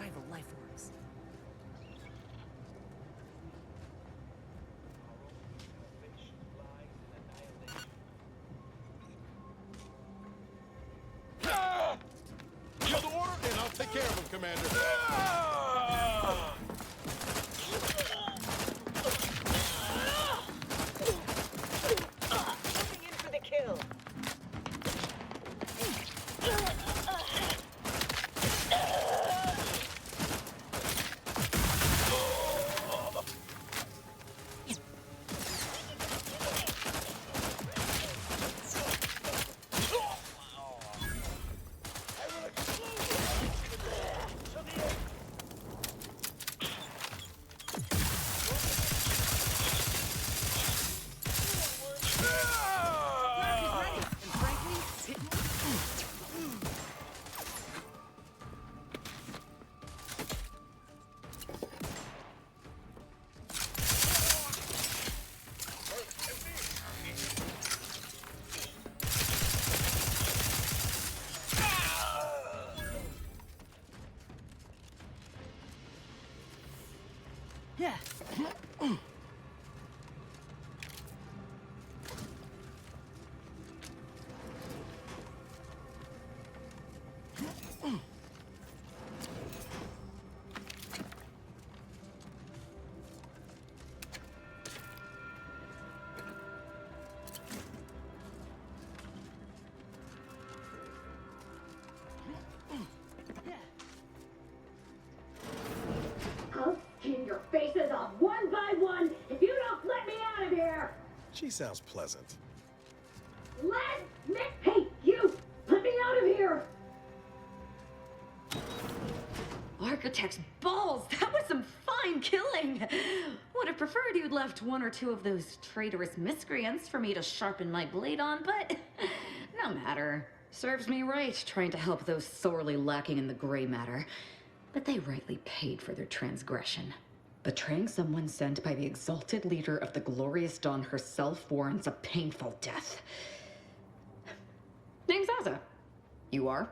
rival life forms. Yield the order, and I'll take care of him, Commander. Looking in for the kill. Yeah. I'll skin your faces off one by one if you don't let me out of here! She sounds pleasant. Let me... Hey, you! Let me out of here! Architect's balls! That was some fine killing! Would have preferred you'd left one or two of those traitorous miscreants for me to sharpen my blade on, but no matter. Serves me right trying to help those sorely lacking in the gray matter. But they rightly paid for their transgression. Betraying someone sent by the exalted leader of the glorious dawn herself warrants a painful death. Name's Azza. You are?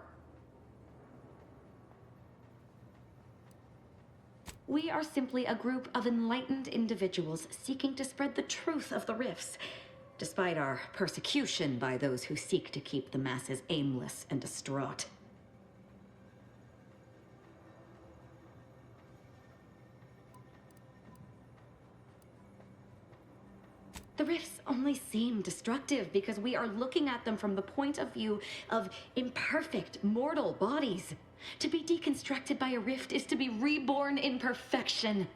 We are simply a group of enlightened individuals seeking to spread the truth of the rifts, despite our persecution by those who seek to keep the masses aimless and distraught. The rifts only seem destructive because we are looking at them from the point of view of imperfect, mortal bodies. To be deconstructed by a rift is to be reborn in perfection.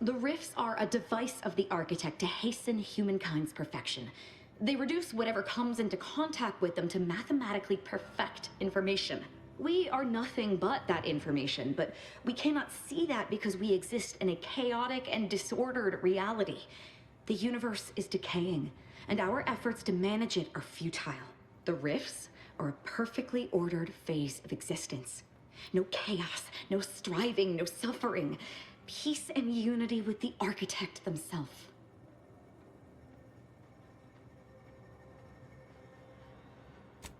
The rifts are a device of the architect to hasten humankind's perfection. They reduce whatever comes into contact with them to mathematically perfect information. We are nothing but that information, but we cannot see that because we exist in a chaotic and disordered reality. The universe is decaying, and our efforts to manage it are futile. The rifts are a perfectly ordered phase of existence. No chaos, no striving, no suffering. Peace and unity with the architect themselves.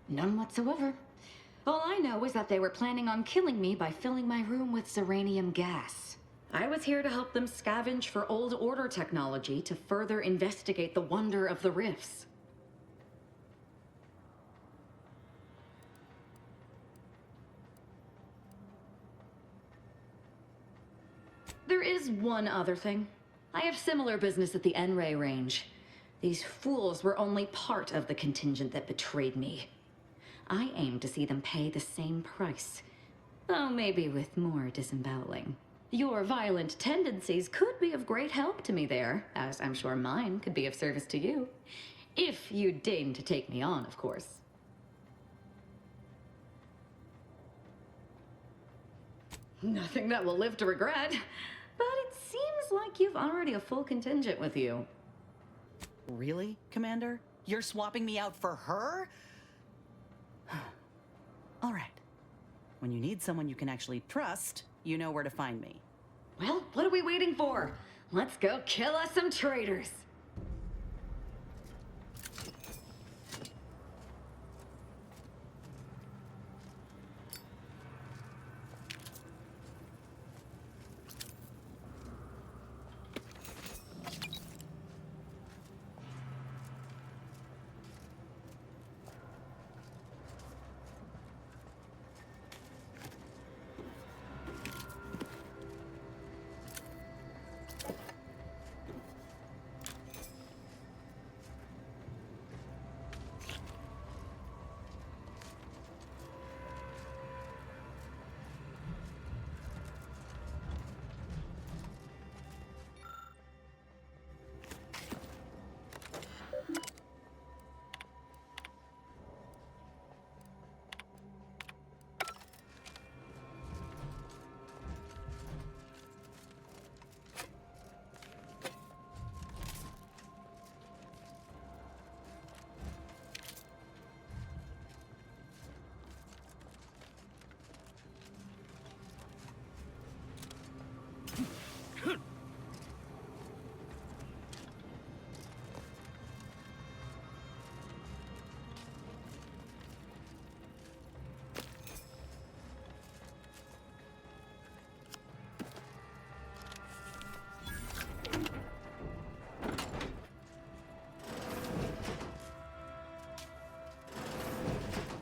None whatsoever. All I know is that they were planning on killing me by filling my room with xeranium gas. I was here to help them scavenge for old order technology to further investigate the wonder of the rifts. There is one other thing. I have similar business at the N-Ray range. These fools were only part of the contingent that betrayed me. I aim to see them pay the same price, though maybe with more disemboweling. Your violent tendencies could be of great help to me there, as I'm sure mine could be of service to you. If you deign to take me on, of course. Nothing that will live to regret, but it seems like you've already a full contingent with you. Really, Commander? You're swapping me out for her? All right. When you need someone you can actually trust, you know where to find me. Well, what are we waiting for? Let's go kill us some traitors.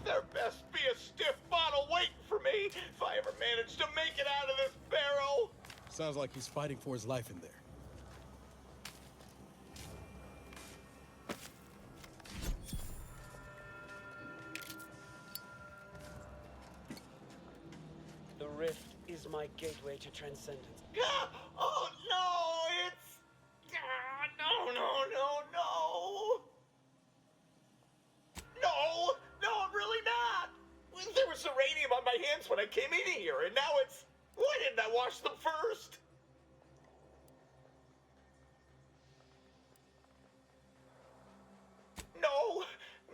There best be a stiff bottle waiting for me if I ever manage to make it out of this barrel. Sounds like he's fighting for his life in there. The rift is my gateway to transcendence. Oh no, it's... no, no, no, no. No, no, I'm really not. There was uranium on my hands when I came in here, and now it's... Why didn't I wash them first? No,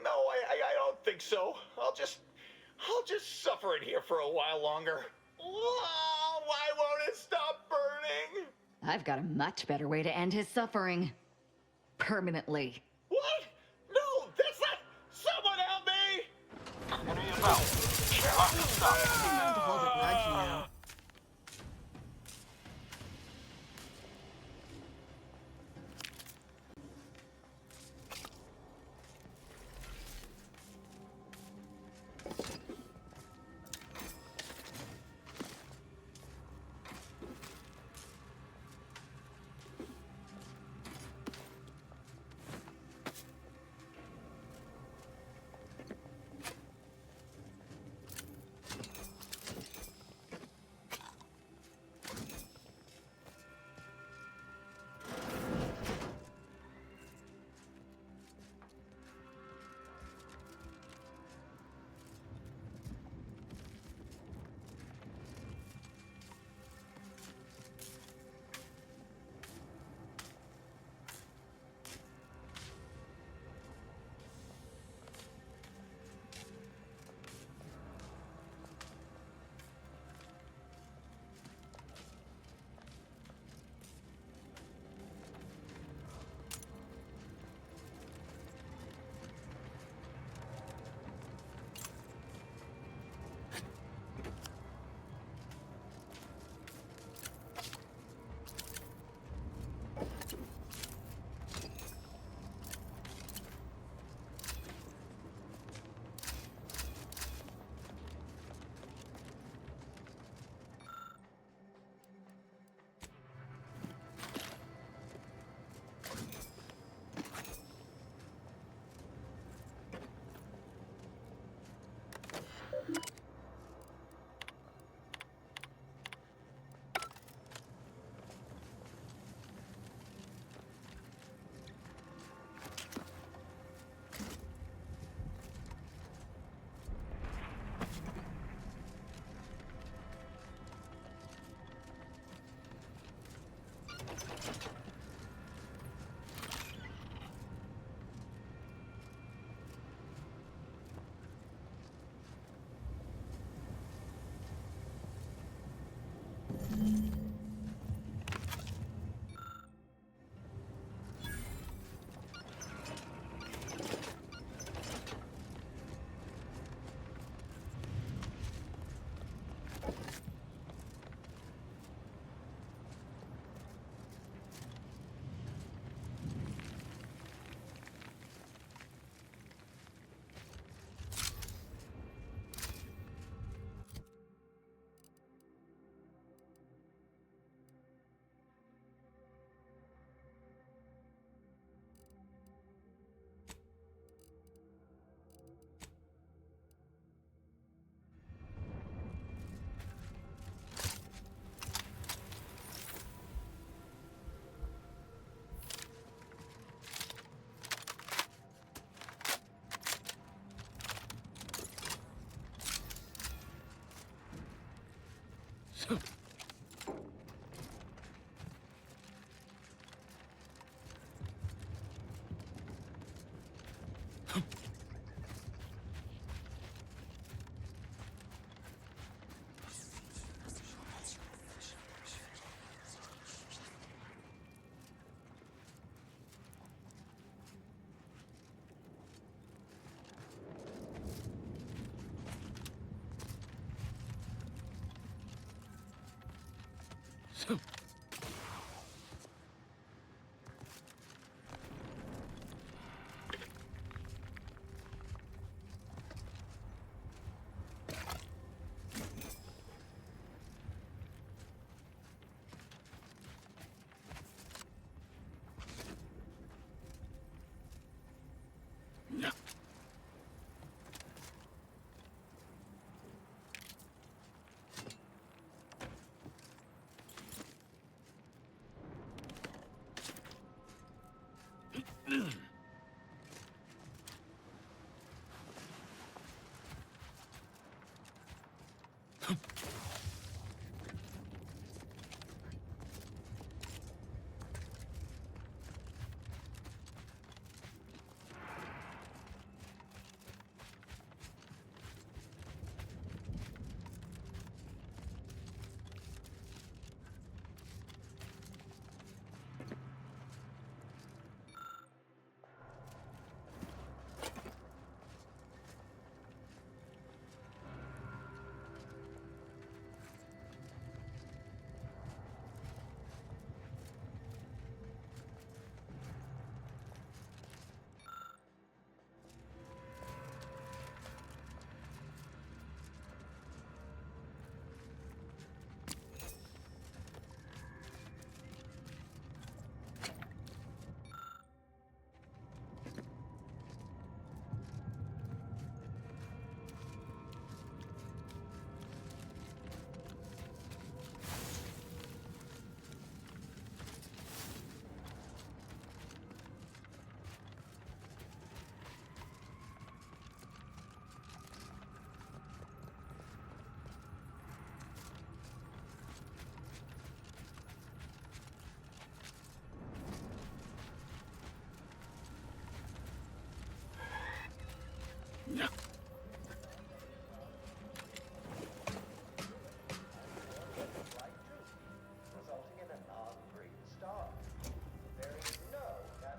I don't think so. I'll just suffer in here for a while longer. Oh, why won't it stop burning? I've got a much better way to end his suffering. Permanently. What? No, that's not... Someone help me! What are you about? Known to hold a grudge, you know.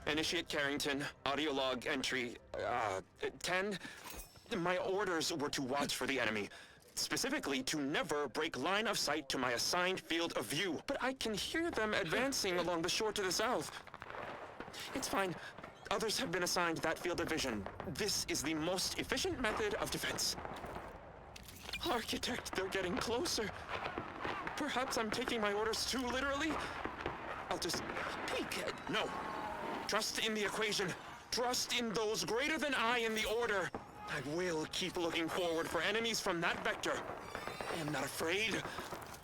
Initiate Carrington, audio log entry, 10. My orders were to watch for the enemy. Specifically, to never break line of sight to my assigned field of view. But I can hear them advancing along the shore to the south. It's fine. Others have been assigned that field of vision. This is the most efficient method of defense. Architect, they're getting closer. Perhaps I'm taking my orders too literally. I'll just peek. No. Trust in the equation. Trust in those greater than I in the order. I will keep looking forward for enemies from that vector. I am not afraid.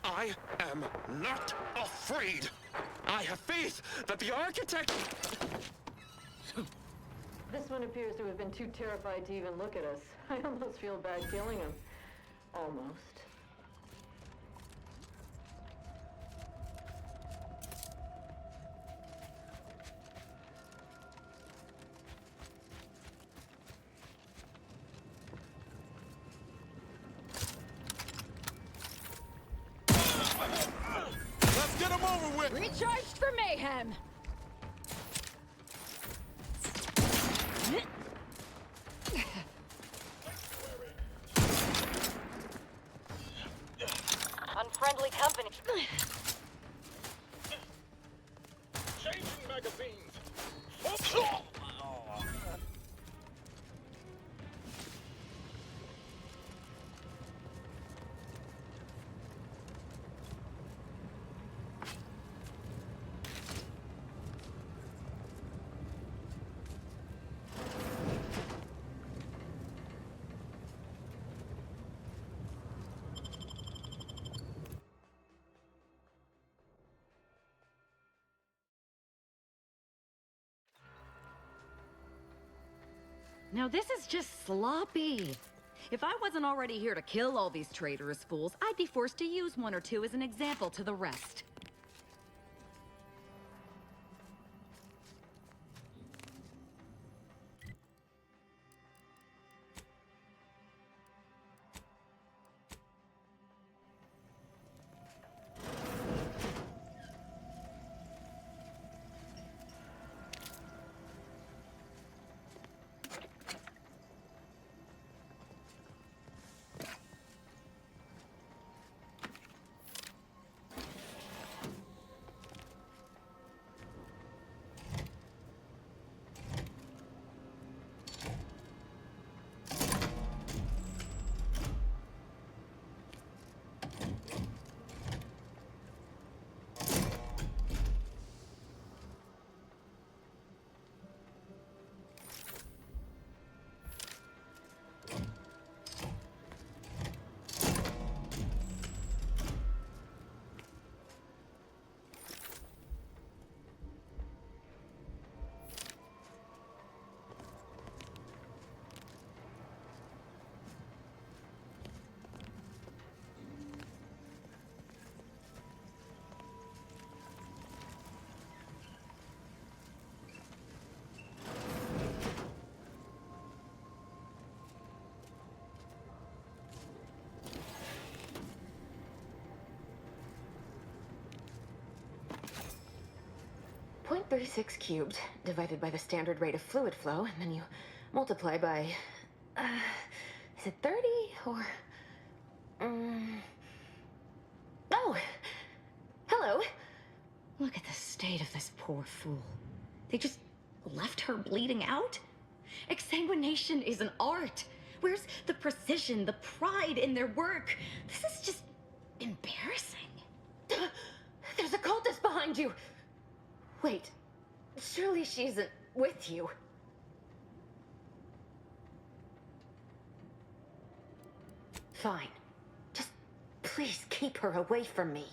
I am not afraid. I have faith that the architect... This one appears to have been too terrified to even look at us. I almost feel bad killing him. Almost. Let's get him over with! Recharged for mayhem! Unfriendly company. Changing magazines. Now this is just sloppy. If I wasn't already here to kill all these traitorous fools, I'd be forced to use one or two as an example to the rest. .36 cubed divided by the standard rate of fluid flow, and then you multiply by, is it 30 or, oh, hello. Look at the state of this poor fool. They just left her bleeding out? Exsanguination is an art. Where's the precision, the pride in their work? This is just embarrassing. There's a cultist behind you. Wait, surely she isn't with you. Fine. Just please keep her away from me.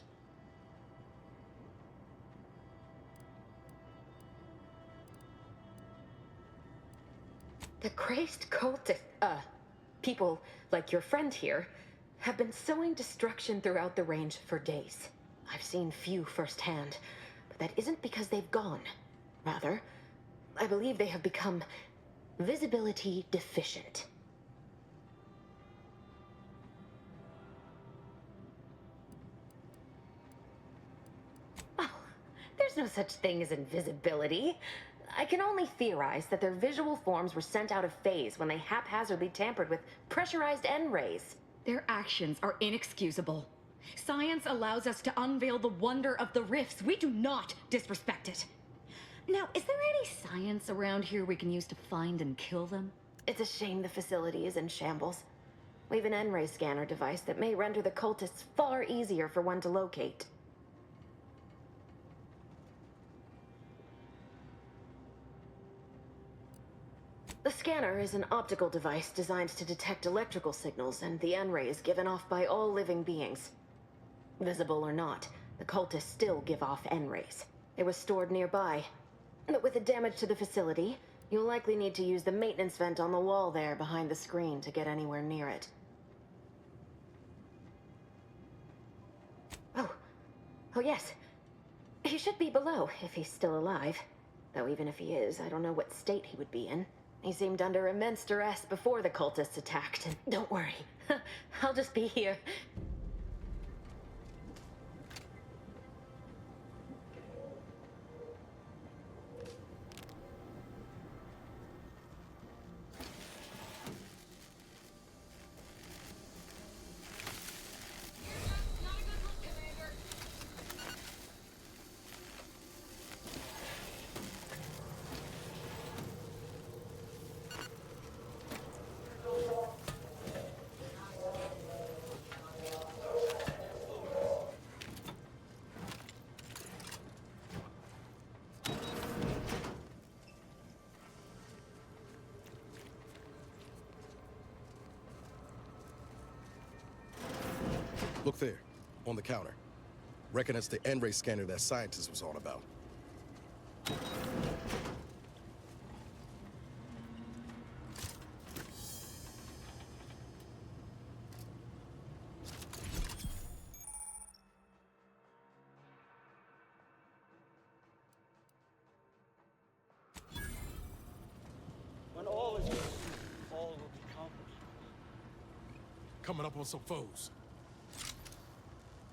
The crazed cultist, people like your friend here, have been sowing destruction throughout the range for days. I've seen few firsthand. That isn't because they've gone. Rather, I believe they have become visibility deficient. Oh, there's no such thing as invisibility. I can only theorize that their visual forms were sent out of phase when they haphazardly tampered with pressurized N-rays. Their actions are inexcusable. Science allows us to unveil the wonder of the rifts. We do not disrespect it. Now, is there any science around here we can use to find and kill them? It's a shame the facility is in shambles. We have an N-ray scanner device that may render the cultists far easier for one to locate. The scanner is an optical device designed to detect electrical signals and the N-rays given off by all living beings. Visible or not, the cultists still give off N-rays. It was stored nearby. But with the damage to the facility, you'll likely need to use the maintenance vent on the wall there behind the screen to get anywhere near it. Oh yes. He should be below, if he's still alive. Though even if he is, I don't know what state he would be in. He seemed under immense duress before the cultists attacked, and don't worry. I'll just be here. Look there, on the counter. Reckon it's the N-ray scanner that scientist was on about. coming up on some foes.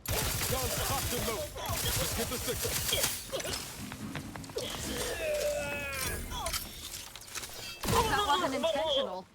Guns cocked and loaded. Let's get the signal. That wasn't intentional.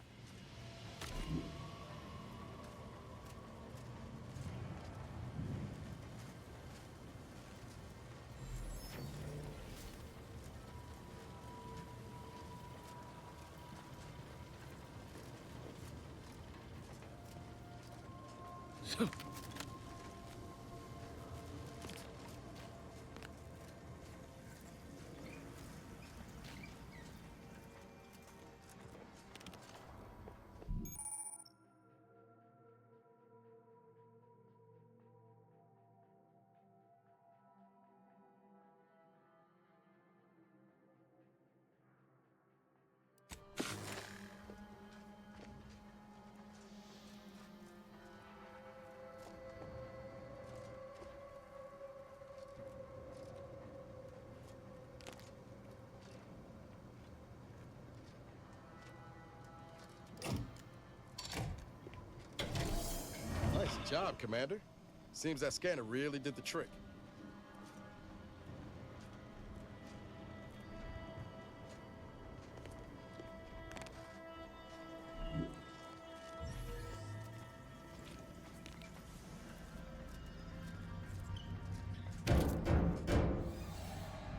Nice job, Commander. Seems that scanner really did the trick.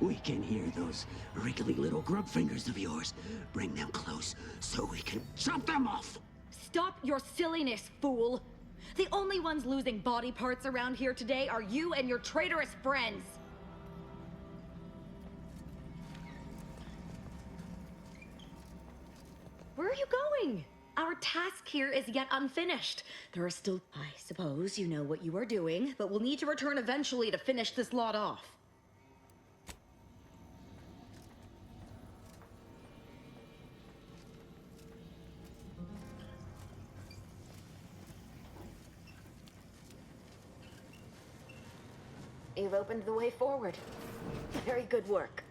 We can hear those wriggly little grub fingers of yours. Bring them close so we can chop them off. Stop your silliness, fool! The only ones losing body parts around here today are you and your traitorous friends! Where are you going? Our task here is yet unfinished. There are still... I suppose you know what you are doing, but we'll need to return eventually to finish this lot off. You've opened the way forward. Very good work.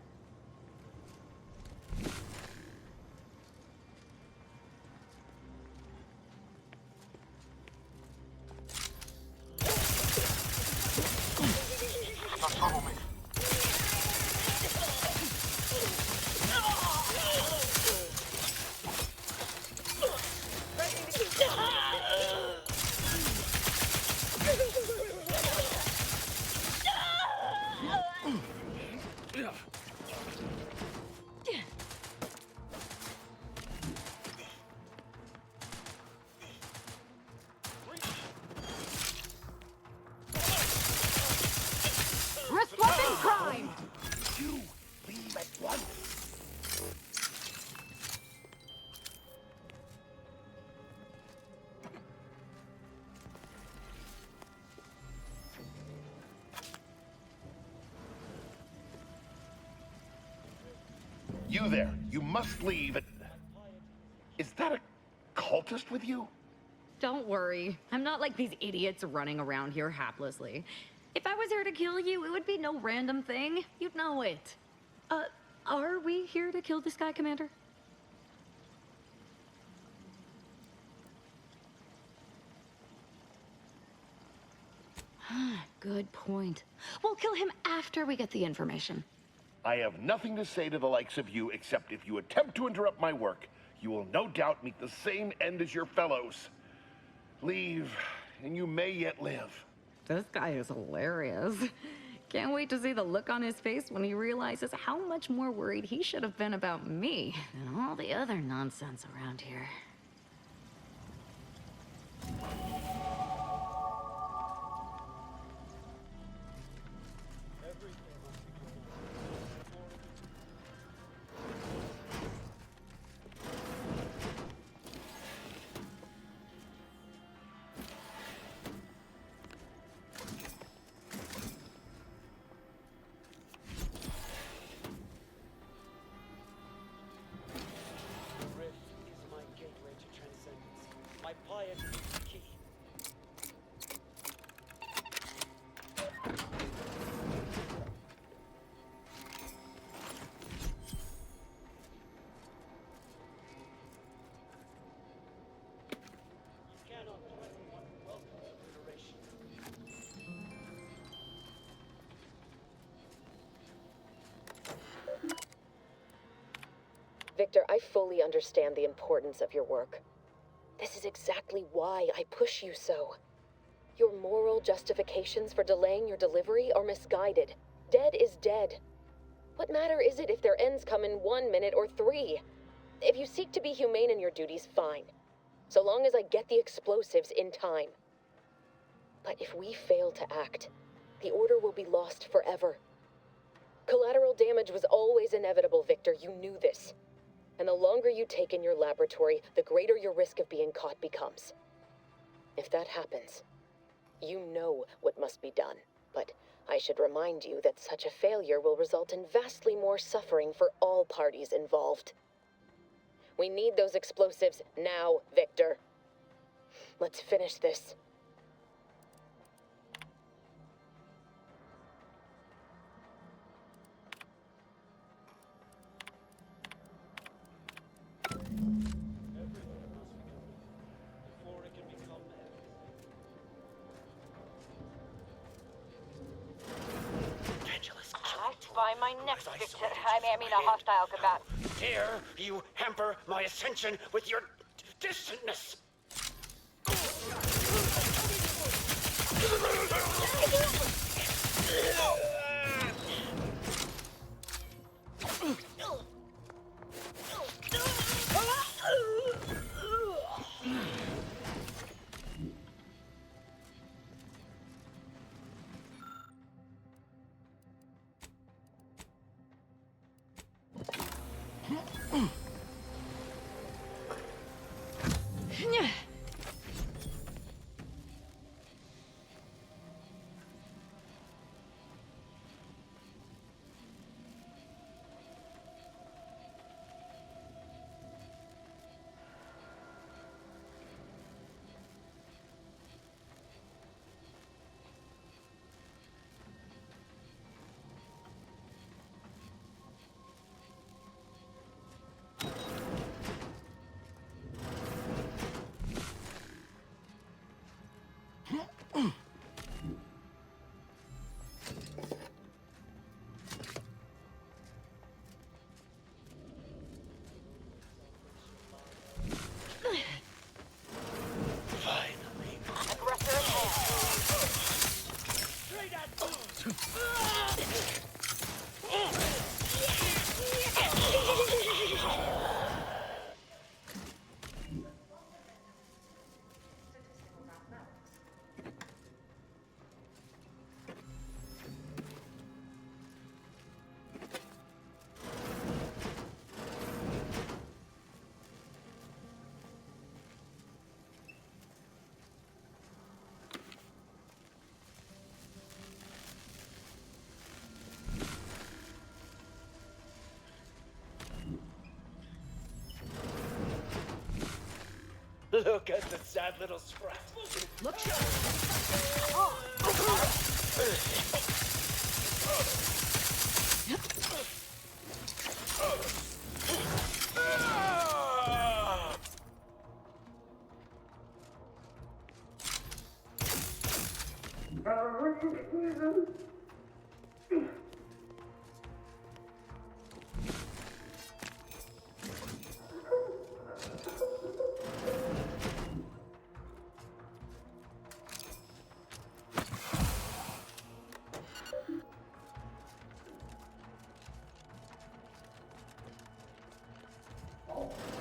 Risk weapon crime! You leave at once. You there, you must leave. Is that a cultist with you? Don't worry. I'm not like these idiots running around here haplessly. If I was here to kill you, it would be no random thing. You'd know it. Are we here to kill this guy, Commander? Good point. We'll kill him after we get the information. I have nothing to say to the likes of you, except if you attempt to interrupt my work, you will no doubt meet the same end as your fellows. Leave, and you may yet live. This guy is hilarious. Can't wait to see the look on his face when he realizes how much more worried he should have been about me than all the other nonsense around here. Rift is my gateway to transcendence. My piety is the key. Victor, I fully understand the importance of your work. This is exactly why I push you so. Your moral justifications for delaying your delivery are misguided. Dead is dead. What matter is it if their ends come in 1 minute or 3? If you seek to be humane in your duties, fine. So long as I get the explosives in time. But if we fail to act, the order will be lost forever. Collateral damage was always inevitable, Victor. You knew this. And the longer you take in your laboratory, the greater your risk of being caught becomes. If that happens, you know what must be done. But I should remind you that such a failure will result in vastly more suffering for all parties involved. We need those explosives now, Victor. Let's finish this. By my neck, Victor. I mean, a hostile combatant. Dare you hamper my ascension with your distantness? Look at the sad little sprat. Look.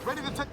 Ready to take.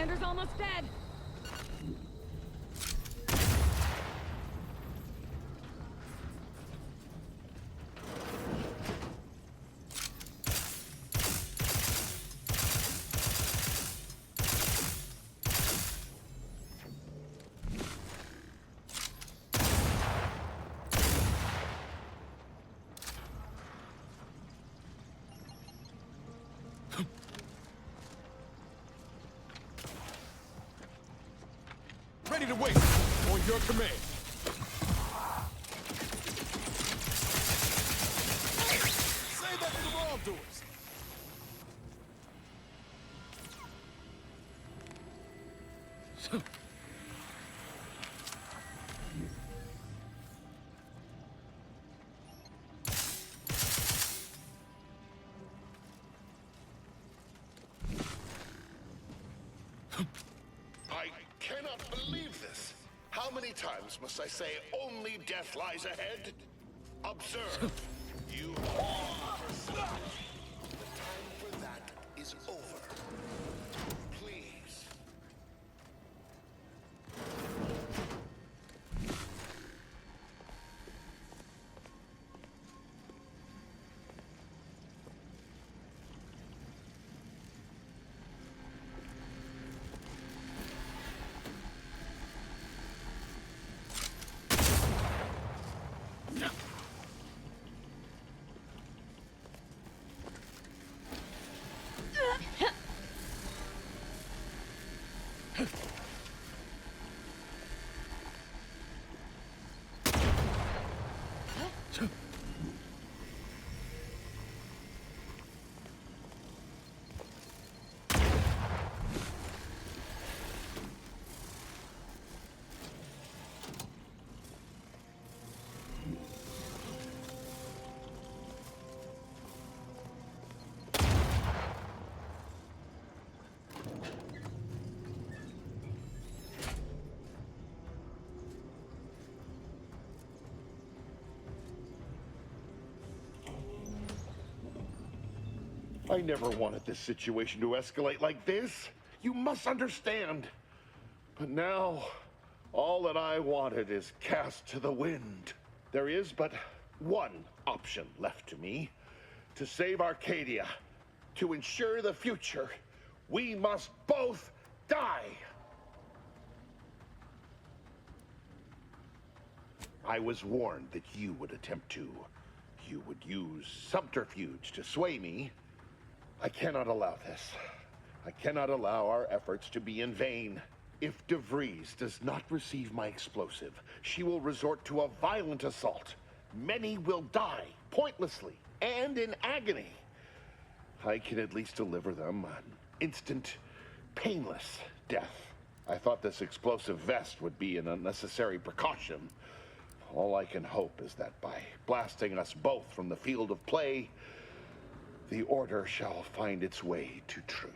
Commander's almost dead. Ready to wait. On your command. Say that to the wrongdoers. I cannot believe this. How many times must I say only death lies ahead? Observe. You all pursue. The time for that is over. Please. I never wanted this situation to escalate like this. You must understand. But now, all that I wanted is cast to the wind. There is but one option left to me. To save Arcadia, to ensure the future, we must both die. I was warned that you would attempt to. You would use subterfuge to sway me. I cannot allow this. I cannot allow our efforts to be in vain. If DeVries does not receive my explosive, she will resort to a violent assault. Many will die, pointlessly, and in agony. I can at least deliver them an instant, painless death. I thought this explosive vest would be an unnecessary precaution. All I can hope is that by blasting us both from the field of play, the Order shall find its way to truth.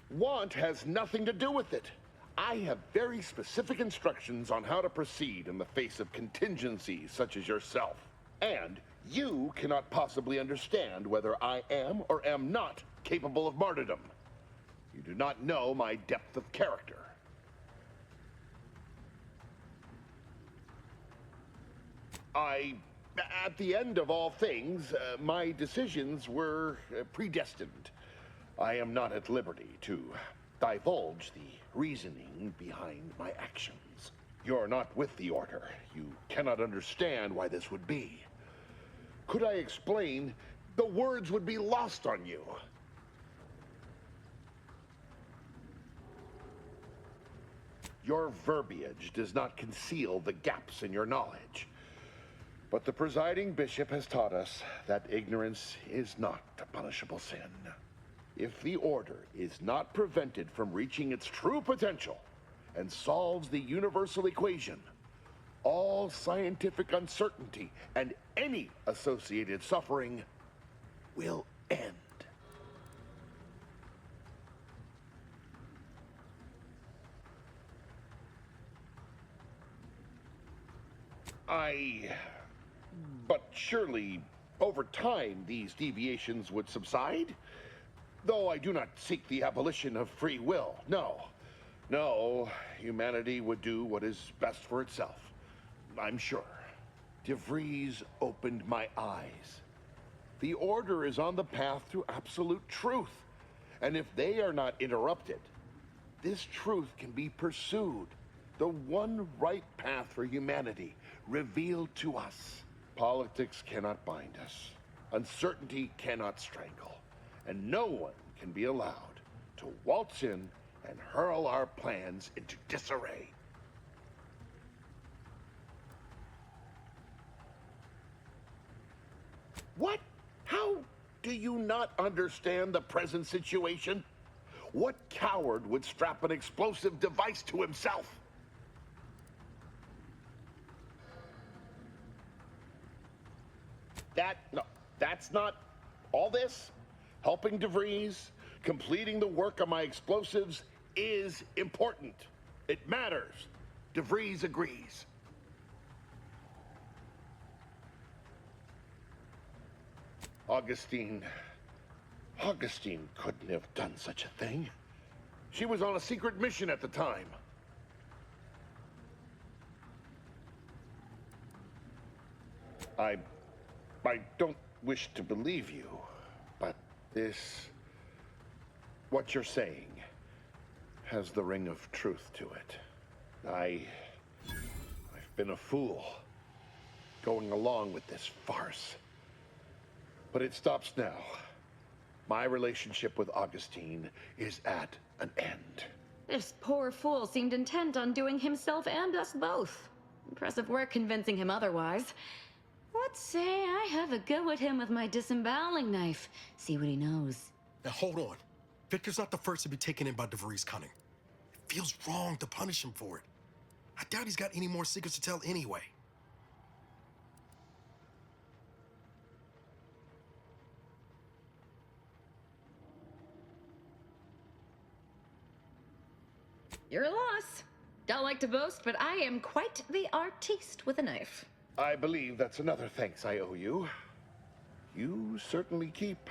Want has nothing to do with it. I have very specific instructions on how to proceed in the face of contingencies such as yourself. And you cannot possibly understand whether I am or am not capable of martyrdom. You do not know my depth of character. At the end of all things, my decisions were predestined. I am not at liberty to divulge the reasoning behind my actions. You're not with the Order. You cannot understand why this would be. Could I explain, the words would be lost on you. Your verbiage does not conceal the gaps in your knowledge. But the presiding bishop has taught us that ignorance is not a punishable sin. If the Order is not prevented from reaching its true potential and solves the universal equation, all scientific uncertainty and any associated suffering will end. But surely Over time, these deviations would subside. Though I do not seek the abolition of free will, no. No, humanity would do what is best for itself. I'm sure. DeVries opened my eyes. The Order is on the path to absolute truth. And if they are not interrupted, this truth can be pursued. The one right path for humanity, revealed to us. Politics cannot bind us. Uncertainty cannot strangle. And no one can be allowed to waltz in and hurl our plans into disarray. What? How do you not understand the present situation? What coward would strap an explosive device to himself? No, that's not all this. Helping DeVries, completing the work on my explosives is important. It matters. DeVries agrees. Augustine couldn't have done such a thing. She was on a secret mission at the time. I don't wish to believe you, but what you're saying has the ring of truth to it. I've been a fool going along with this farce. But it stops now. My relationship with Augustine is at an end. This poor fool seemed intent on doing himself and us both. Impressive work convincing him otherwise. Let's say I have a go at him with my disemboweling knife. See what he knows. Now hold on. Victor's not the first to be taken in by DeVries' cunning. It feels wrong to punish him for it. I doubt he's got any more secrets to tell anyway. Your loss. Don't like to boast, but I am quite the artiste with a knife. I believe that's another thanks I owe you. You certainly keep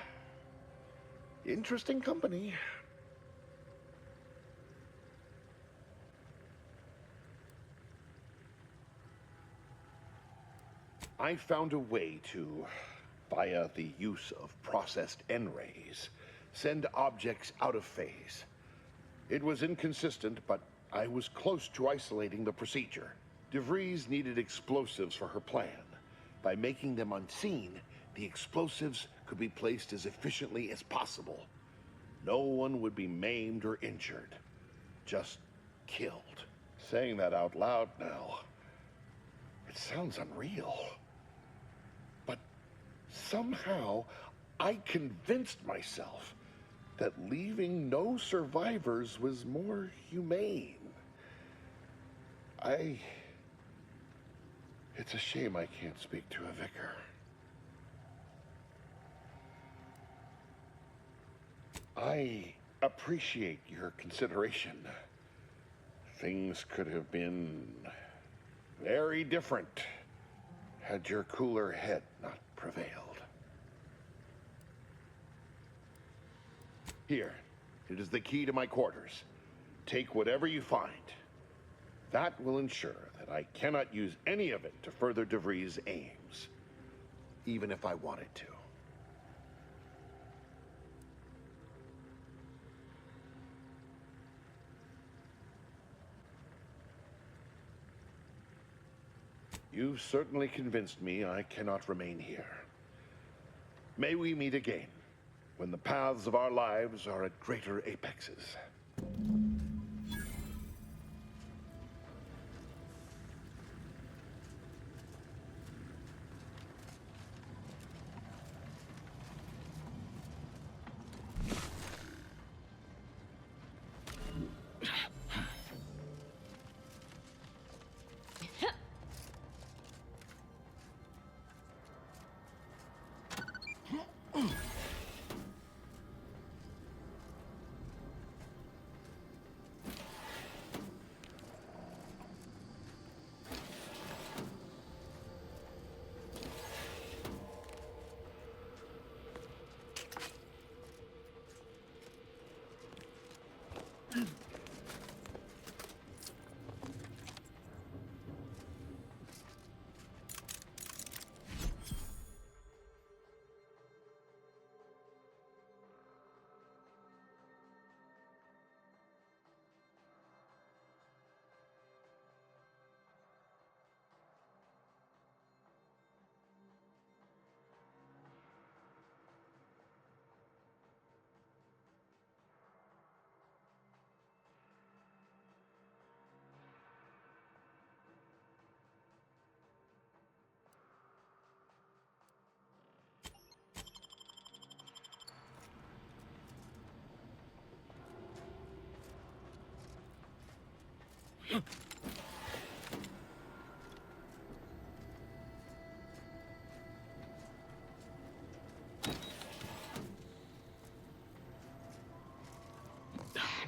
interesting company. I found a way to, via the use of processed N-rays, send objects out of phase. It was inconsistent, but I was close to isolating the procedure. DeVries needed explosives for her plan. By making them unseen, the explosives could be placed as efficiently as possible. No one would be maimed or injured, just killed. Saying that out loud now, it sounds unreal. But somehow, I convinced myself that leaving no survivors was more humane. It's a shame I can't speak to a vicar. I appreciate your consideration. Things could have been very different had your cooler head not prevailed. Here, it is the key to my quarters. Take whatever you find. That will ensure that I cannot use any of it to further DeVries' aims, even if I wanted to. You've certainly convinced me I cannot remain here. May we meet again, when the paths of our lives are at greater apexes. I'm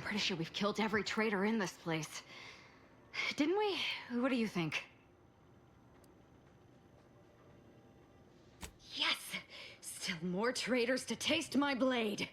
pretty sure we've killed every traitor in this place. Didn't we? What do you think? Yes! Still more traitors to taste my blade!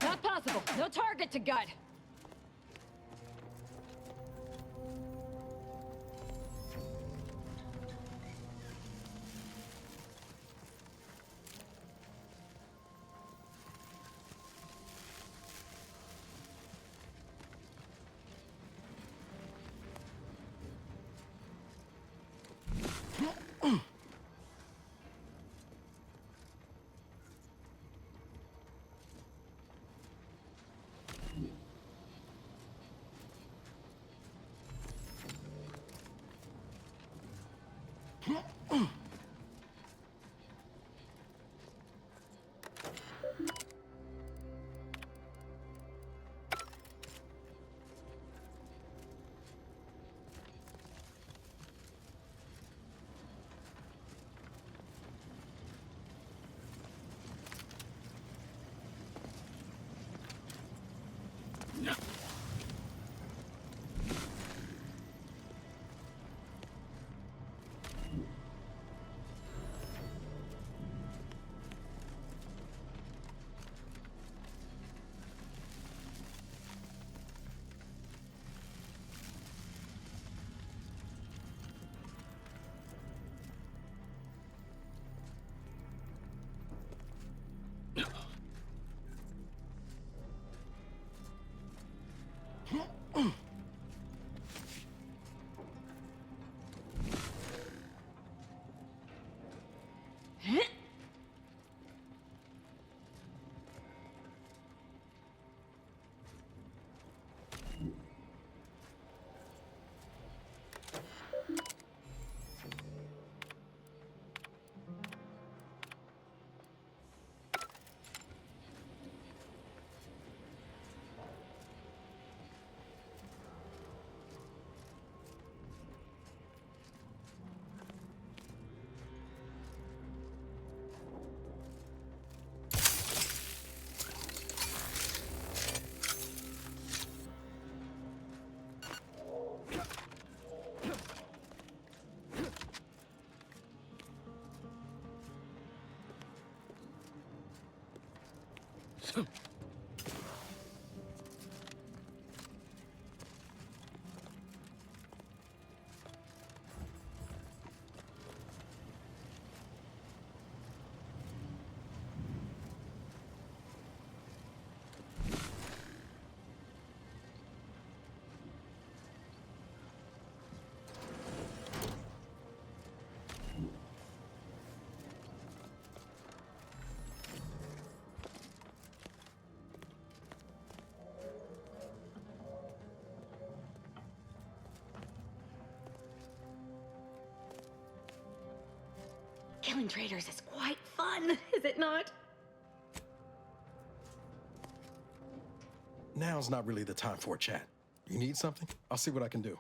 Not possible. No target to gut. Killing traitors is quite fun, is it not? Now's not really the time for a chat. You need something? I'll see what I can do.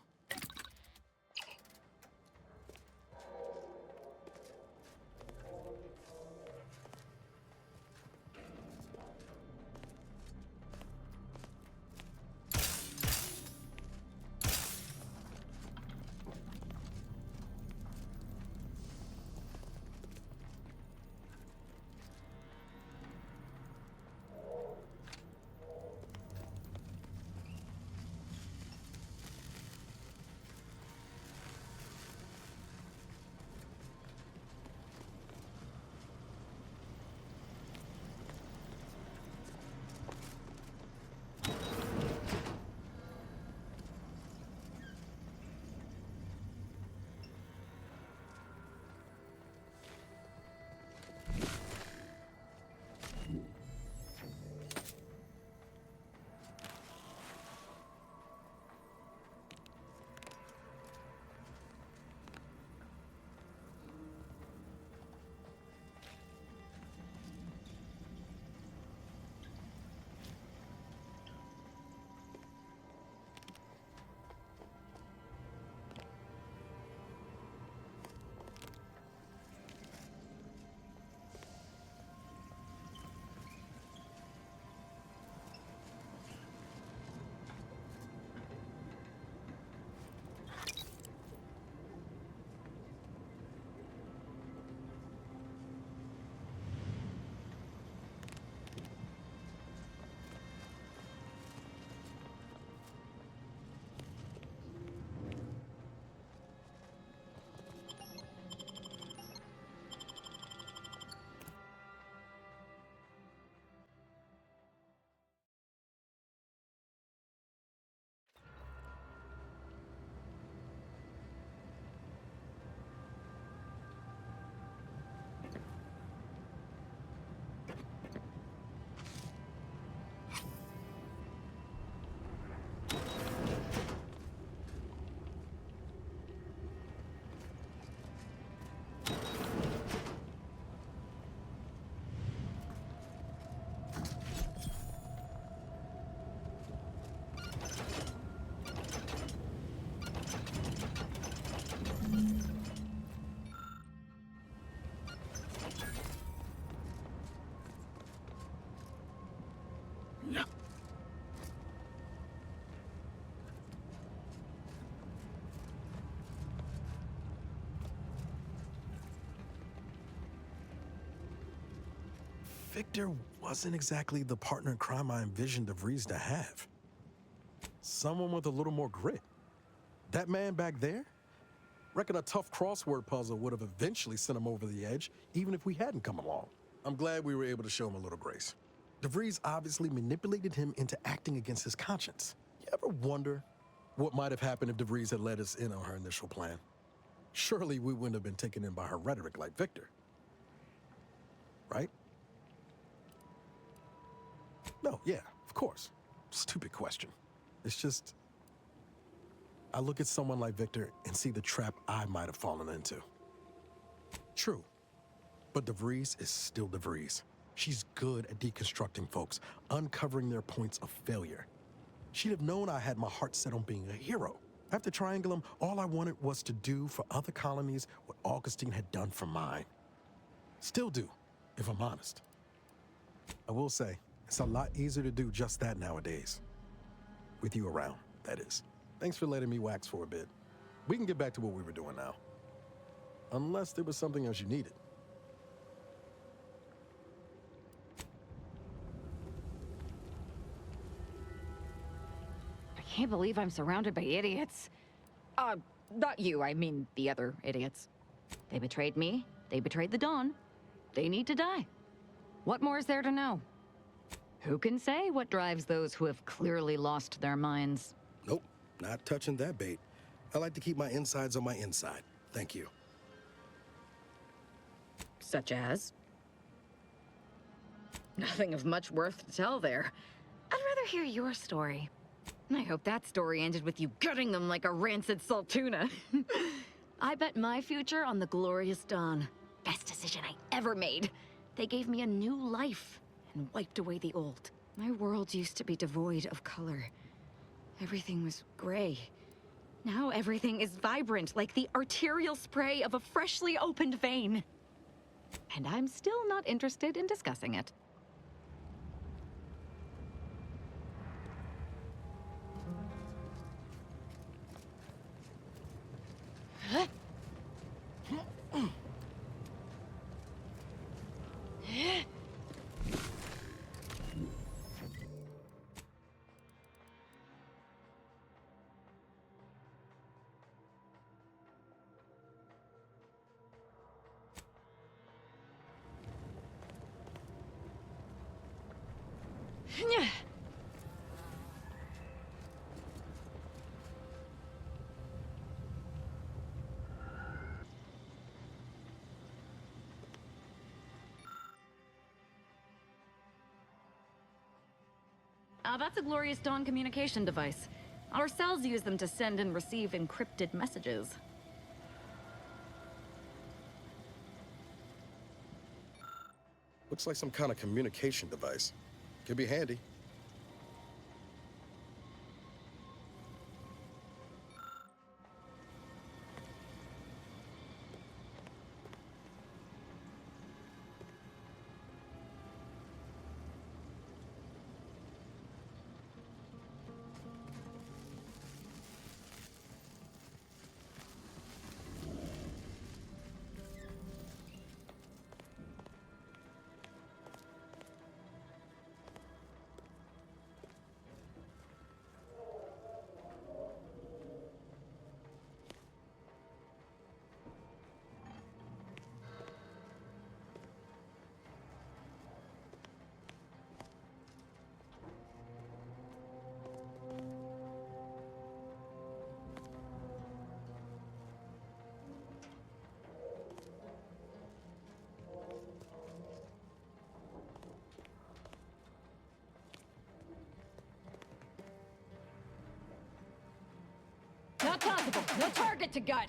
Victor wasn't exactly the partner in crime I envisioned DeVries to have. Someone with a little more grit. That man back there? Reckon a tough crossword puzzle would have eventually sent him over the edge, even if we hadn't come along. I'm glad we were able to show him a little grace. DeVries obviously manipulated him into acting against his conscience. You ever wonder what might have happened if DeVries had let us in on her initial plan? Surely we wouldn't have been taken in by her rhetoric like Victor. Right? No, yeah, of course. Stupid question. It's just, I look at someone like Victor and see the trap I might have fallen into. True, but DeVries is still DeVries. She's good at deconstructing folks, uncovering their points of failure. She'd have known I had my heart set on being a hero. After Triangulum, all I wanted was to do for other colonies what Augustine had done for mine. Still do, if I'm honest. I will say, it's a lot easier to do just that nowadays. With you around, that is. Thanks for letting me wax for a bit. We can get back to what we were doing now. Unless there was something else you needed. can't believe I'm surrounded by idiots. Not you, I mean the other idiots. They betrayed me, they betrayed the Dawn. They need to die. What more is there to know? Who can say what drives those who have clearly lost their minds? Nope, not touching that bait. I like to keep my insides on my inside. Thank you. Such as? Nothing of much worth to tell there. I'd rather hear your story. I hope that story ended with you gutting them like a rancid salt tuna. I bet my future on the glorious Dawn. Best decision I ever made. They gave me a new life and wiped away the old. My world used to be devoid of color. Everything was gray. Now everything is vibrant, like the arterial spray of a freshly opened vein. And I'm still not interested in discussing it. That's a Glorious Dawn communication device. Our cells use them to send and receive encrypted messages. Looks like some kind of communication device. Could be handy. Not possible. No target to gut.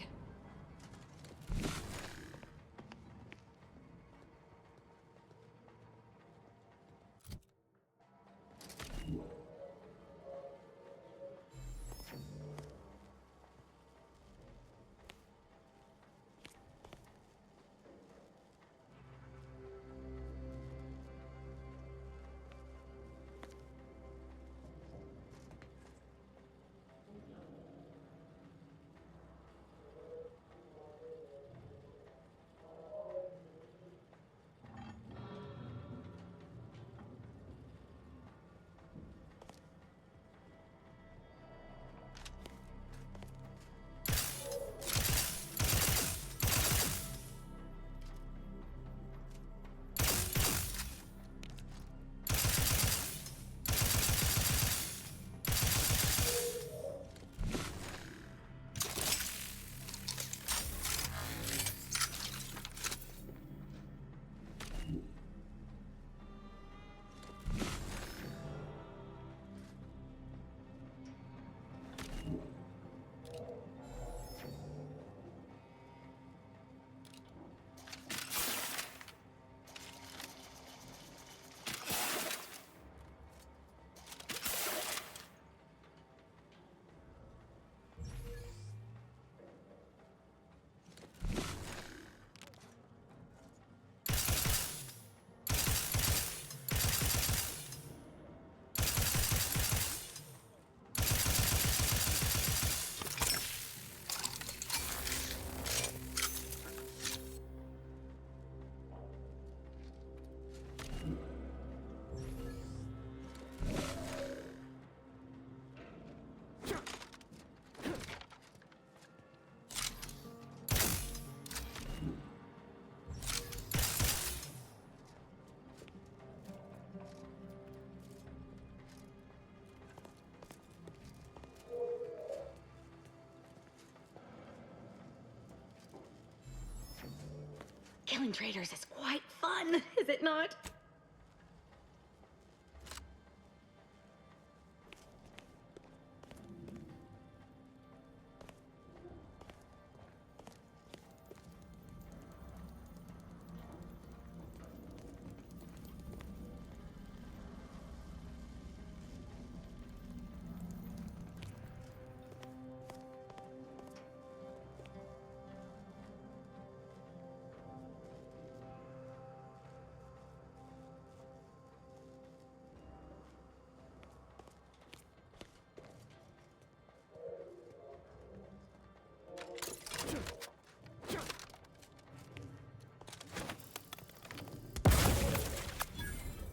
Killing traitors is quite fun, is it not?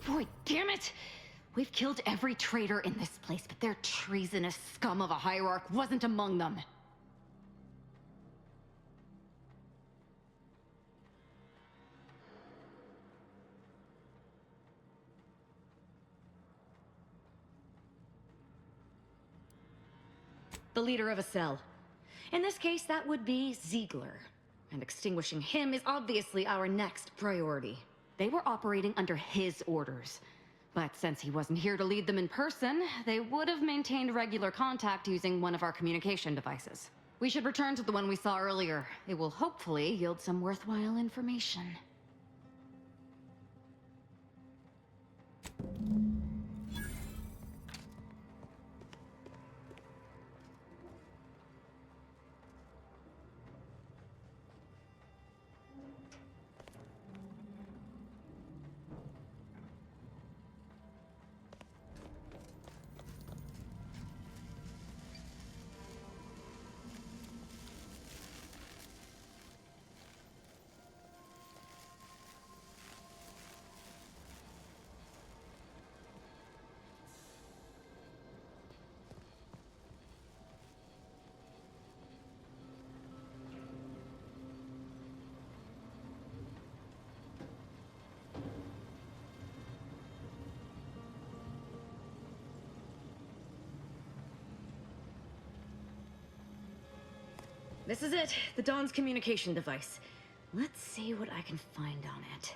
Boy, damn it! We've killed every traitor in this place, but their treasonous scum of a hierarch wasn't among them. The leader of a cell. In this case, that would be Ziegler. And extinguishing him is obviously our next priority. They were operating under his orders. But since he wasn't here to lead them in person, they would have maintained regular contact using one of our communication devices. We should return to the one we saw earlier. It will hopefully yield some worthwhile information. This is it, the Dawn's communication device. Let's see what I can find on it.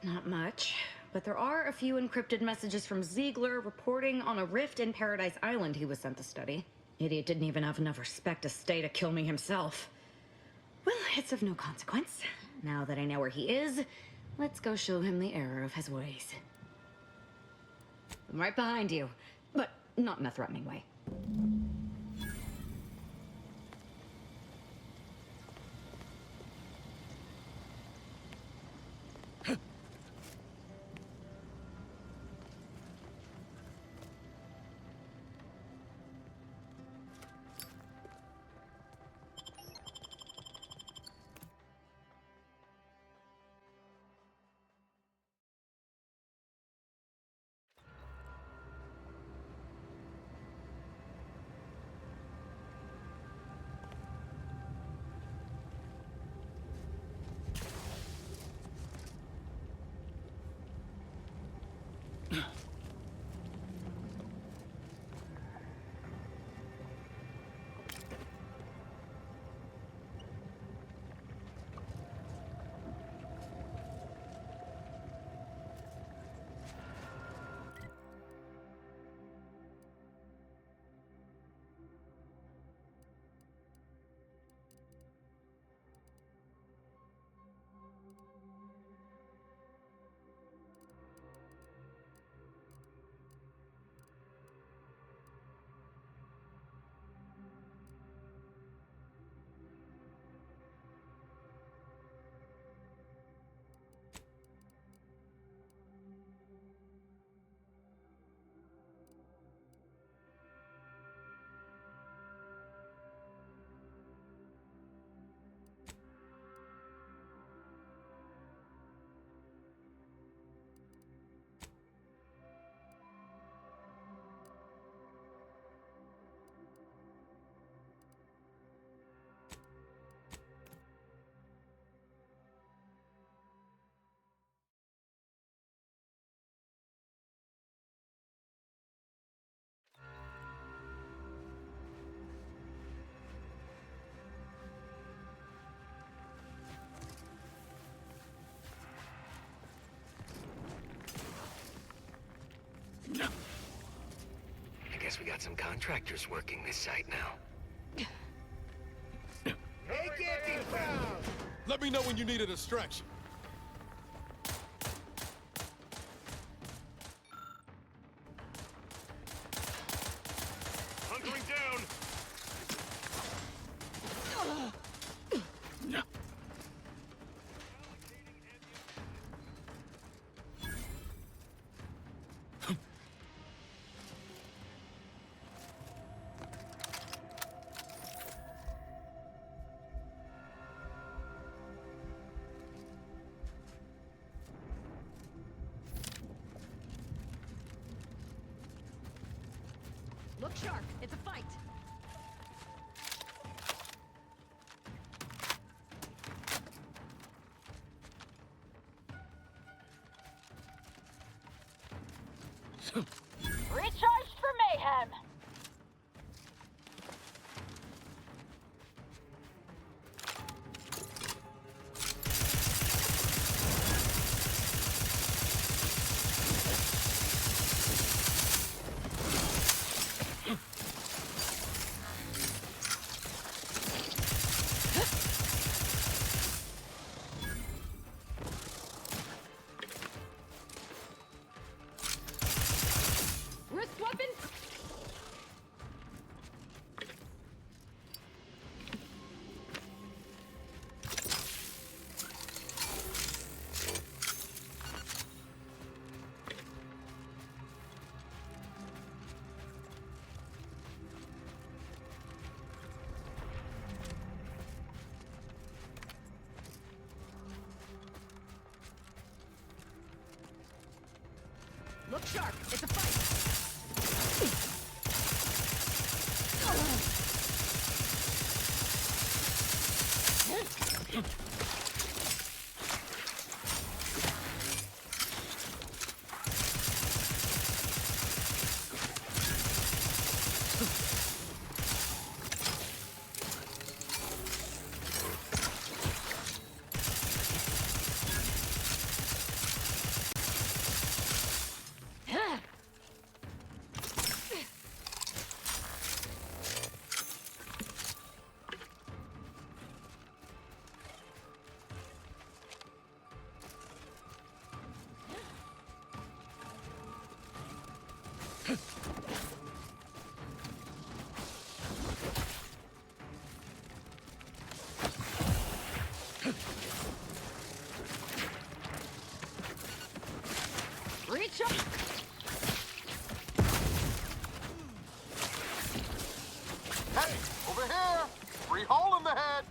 Not much, but there are a few encrypted messages from Ziegler reporting on a rift in Paradise Island he was sent to study. Idiot didn't even have enough respect to stay to kill me himself. Well, it's of no consequence. Now that I know where he is, let's go show him the error of his ways. I'm right behind you, but not in a threatening way. Guess we got some contractors working this site now. Let me know when you need a distraction. Hunkering down. Look sharp. It's a fight. Recharged for mayhem. Wrist weapon. Look sharp. It's a fight. Reach up. Hey, over here! Free hole in the head!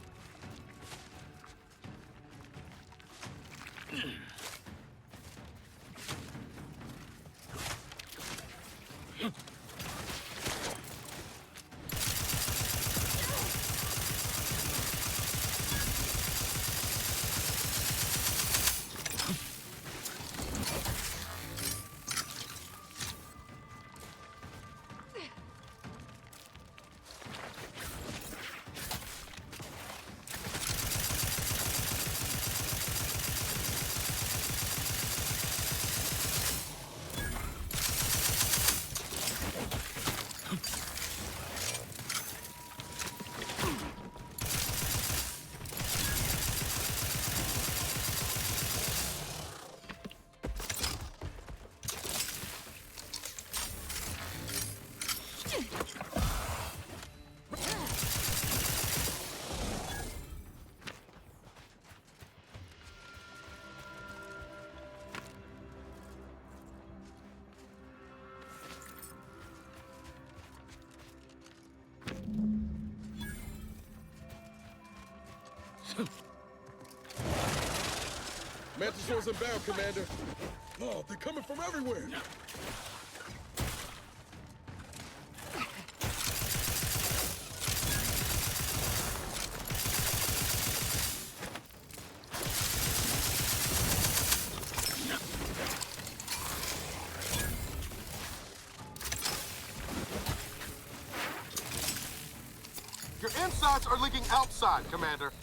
Mantisaur's inbound, Commander. Oh, they're coming from everywhere. Your insides are leaking outside, Commander.